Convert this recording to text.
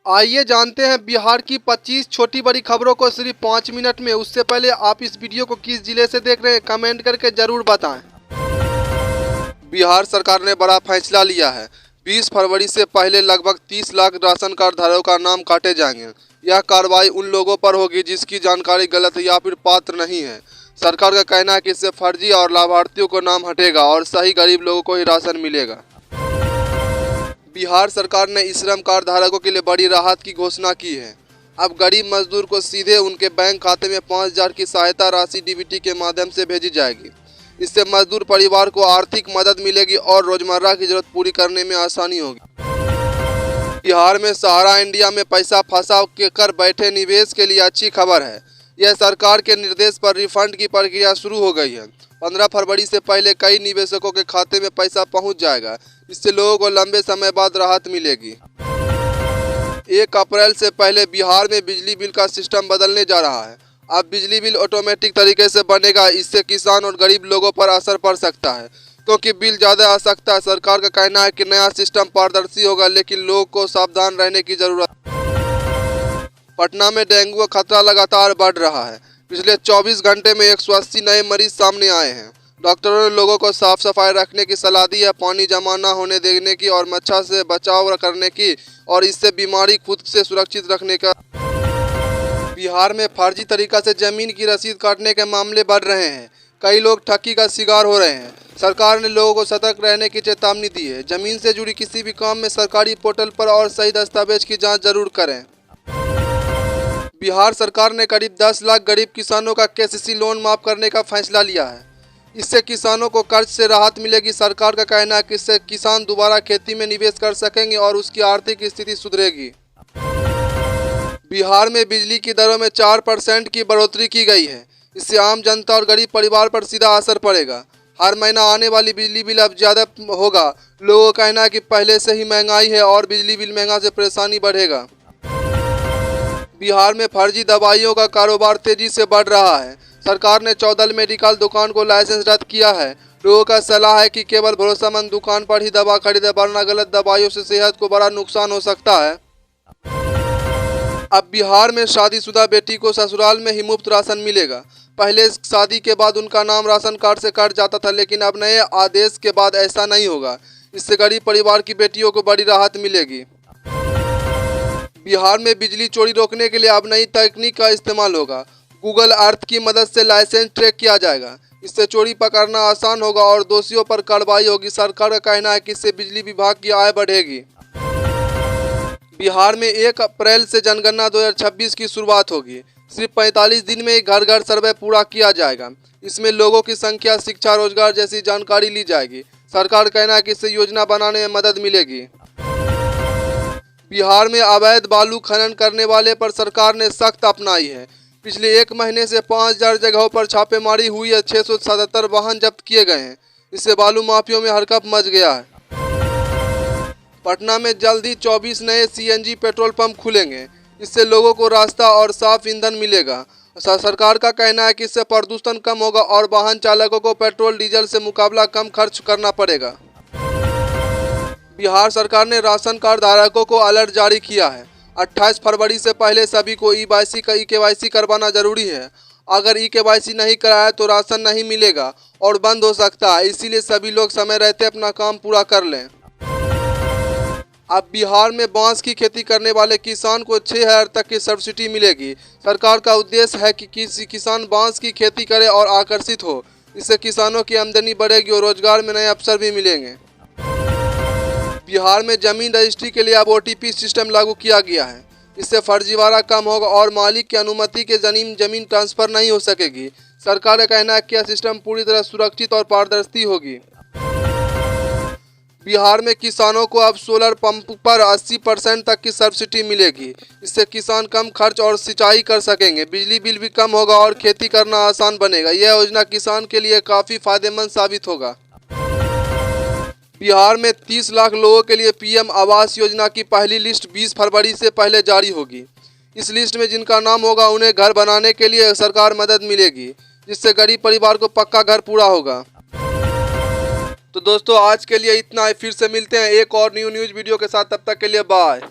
आइए जानते हैं बिहार की 25 छोटी बड़ी खबरों को सिर्फ 5 मिनट में। उससे पहले आप इस वीडियो को किस जिले से देख रहे हैं कमेंट करके जरूर बताएं। बिहार सरकार ने बड़ा फैसला लिया है। 20 फरवरी से पहले लगभग 30 लाख राशन कार्ड धारकों का नाम काटे जाएंगे। यह कार्रवाई उन लोगों पर होगी जिसकी जानकारी गलत या फिर पात्र नहीं है। सरकार का कहना है कि इससे फर्जी और लाभार्थियों को नाम हटेगा और सही गरीब लोगों को ही राशन मिलेगा। बिहार सरकार ने श्रम कार्ड धारकों के लिए बड़ी राहत की घोषणा की है। अब गरीब मजदूर को सीधे उनके बैंक खाते में 5,000 की सहायता राशि डीबीटी के माध्यम से भेजी जाएगी। इससे मजदूर परिवार को आर्थिक मदद मिलेगी और रोजमर्रा की जरूरत पूरी करने में आसानी होगी। बिहार में सहारा इंडिया में पैसा फंसा कर बैठे निवेश के लिए अच्छी खबर है। यह सरकार के निर्देश पर रिफंड की प्रक्रिया शुरू हो गई है। 15 फरवरी से पहले कई निवेशकों के खाते में पैसा पहुंच जाएगा। इससे लोगों को लंबे समय बाद राहत मिलेगी। 1 अप्रैल से पहले बिहार में बिजली बिल का सिस्टम बदलने जा रहा है। अब बिजली बिल ऑटोमेटिक तरीके से बनेगा। इससे किसान और गरीब लोगों पर असर पड़ सकता है क्योंकि बिल ज़्यादा आ सकता है। सरकार का कहना है कि नया सिस्टम पारदर्शी होगा, लेकिन लोगों को सावधान रहने की जरूरत है। पटना में डेंगू का खतरा लगातार बढ़ रहा है। पिछले 24 घंटे में 180 नए मरीज सामने आए हैं। डॉक्टरों ने लोगों को साफ सफाई रखने की सलाह दी है, पानी जमा न होने देने की और मच्छर से बचाव करने की और इससे बीमारी खुद से सुरक्षित रखने का। बिहार में फर्जी तरीका से जमीन की रसीद काटने के मामले बढ़ रहे हैं। कई लोग ठगी का शिकार हो रहे हैं। सरकार ने लोगों को सतर्क रहने की चेतावनी दी है। जमीन से जुड़ी किसी भी काम में सरकारी पोर्टल पर और सही दस्तावेज की जाँच जरूर करें। बिहार सरकार ने करीब 10 लाख गरीब किसानों का केसीसी लोन माफ करने का फैसला लिया है। इससे किसानों को कर्ज से राहत मिलेगी। सरकार का कहना है कि इससे किसान दोबारा खेती में निवेश कर सकेंगे और उसकी आर्थिक स्थिति सुधरेगी। बिहार में बिजली की दरों में 4% की बढ़ोतरी की गई है। इससे आम जनता और गरीब परिवार पर सीधा असर पड़ेगा। हर महीना आने वाली बिजली बिल अब ज़्यादा होगा। लोगों का कहना है कि पहले से ही महंगाई है और बिजली बिल महंगा से परेशानी बढ़ेगा। बिहार में फर्जी दवाइयों का कारोबार तेजी से बढ़ रहा है। सरकार ने 14 मेडिकल दुकान को लाइसेंस रद्द किया है। लोगों का सलाह है कि केवल भरोसेमंद दुकान पर ही दवा खरीदें, वरना गलत दवाइयों से सेहत को बड़ा नुकसान हो सकता है। अब बिहार में शादीशुदा बेटी को ससुराल में ही मुफ्त राशन मिलेगा। पहले शादी के बाद उनका नाम राशन कार्ड से कट जाता था, लेकिन अब नए आदेश के बाद ऐसा नहीं होगा। इससे गरीब परिवार की बेटियों को बड़ी राहत मिलेगी। बिहार में बिजली चोरी रोकने के लिए अब नई तकनीक का इस्तेमाल होगा। गूगल अर्थ की मदद से लाइसेंस ट्रैक किया जाएगा। इससे चोरी पकड़ना आसान होगा और दोषियों पर कार्रवाई होगी। सरकार का कहना है कि इससे बिजली विभाग की आय बढ़ेगी। बिहार में 1 अप्रैल से जनगणना 2026 की शुरुआत होगी। सिर्फ 45 दिन में घर घर सर्वे पूरा किया जाएगा। इसमें लोगों की संख्या, शिक्षा, रोजगार जैसी जानकारी ली जाएगी। सरकार का कहना है कि इससे योजना बनाने में मदद मिलेगी। बिहार में अवैध बालू खनन करने वाले पर सरकार ने सख्त अपनाई है। पिछले 1 महीने से 5,000 जगहों पर छापेमारी हुई है। 677 वाहन जब्त किए गए हैं। इससे बालू माफियों में हड़कंप मच गया है। पटना में जल्द ही 24 नए सीएनजी पेट्रोल पंप खुलेंगे। इससे लोगों को रास्ता और साफ ईंधन मिलेगा। सरकार का कहना है कि इससे प्रदूषण कम होगा और वाहन चालकों को पेट्रोल डीजल से मुकाबला कम खर्च करना पड़ेगा। बिहार सरकार ने राशन कार्ड धारकों को अलर्ट जारी किया है। 28 फरवरी से पहले सभी को ई-केवाईसी करवाना जरूरी है। अगर ई-केवाईसी नहीं कराया तो राशन नहीं मिलेगा और बंद हो सकता है। इसीलिए सभी लोग समय रहते अपना काम पूरा कर लें। अब बिहार में बांस की खेती करने वाले किसान को 6,000 तक की सब्सिडी मिलेगी। सरकार का उद्देश्य है कि किसी किसान बांस की खेती करे और आकर्षित हो। इससे किसानों की आमदनी बढ़ेगी और रोजगार में नए अवसर भी मिलेंगे। बिहार में जमीन रजिस्ट्री के लिए अब OTP सिस्टम लागू किया गया है। इससे फर्जीवाड़ा कम होगा और मालिक की अनुमति के जमीन ट्रांसफर नहीं हो सकेगी। सरकार का कहना है कि यह सिस्टम पूरी तरह सुरक्षित और पारदर्शी होगी। बिहार में किसानों को अब सोलर पंप पर 80% तक की सब्सिडी मिलेगी। इससे किसान कम खर्च और सिंचाई कर सकेंगे। बिजली बिल भी कम होगा और खेती करना आसान बनेगा। यह योजना किसान के लिए काफ़ी फायदेमंद साबित होगा। बिहार में 30 लाख लोगों के लिए PM आवास योजना की पहली लिस्ट 20 फरवरी से पहले जारी होगी। इस लिस्ट में जिनका नाम होगा उन्हें घर बनाने के लिए सरकार मदद मिलेगी, जिससे गरीब परिवार को पक्का घर पूरा होगा। तो दोस्तों आज के लिए इतना ही। फिर से मिलते हैं एक और न्यूज़ वीडियो के साथ। तब तक के लिए बाय।